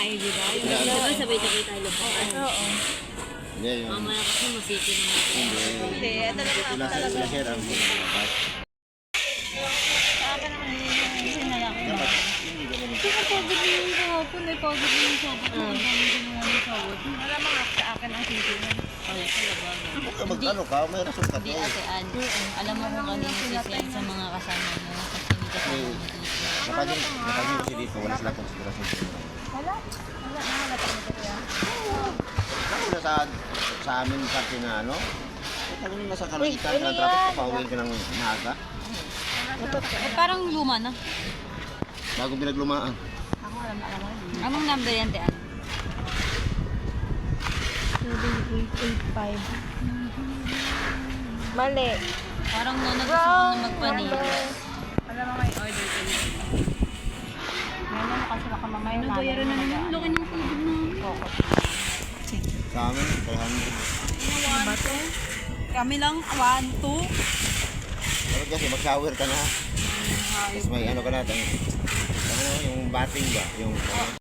eh, di ba? Yung diba, sabay-sabay tayo lupakan. Oo. Hindi, yung... Mamaya kasi masiti na natin. Hindi, ito lang ako talaga. Sila sir ang lumabas. Sa akin naman yung sinaya ko. Dapat, hindi ganun. Sino pagod mo yung kahapon? Ay, pagod mo yung sabot. Ang dami ginawa yung sabot. Alam mo nga, sa akin ang sisi mo. Ay, talaga. Huwag ka mag-ano ka, may rason ka Hindi, to. Ate Ann. Alam mo kung kanino sisiyan sa mga kasama mo. Kasi hindi kasama mo dito. Napansin kasi dito, wala silang konsiderasyon sa inyo. Wala. Wala. Nahalata mo ito kaya. Kasi na sa amin parte na ano, talagang nasa kalagitan ng traffic, papauwiin ka ng maaga. Eh, parang luma na. Bago pinaglumaan. Ako alam mo. Anong number yan, Ate Ann? 7885. Mali. Parang nung gusto ko na magpanilo. Alam mo may order ko dito. Ngayon mo kasi baka mamaya namin. Nabayaran na naman. Laki ng tubig na. Koko. Sa amin, 300. Kami lang, 1, 2. Pero kasi mag-shower ka na. Tapos may ano ka na, yung bating ba? Yung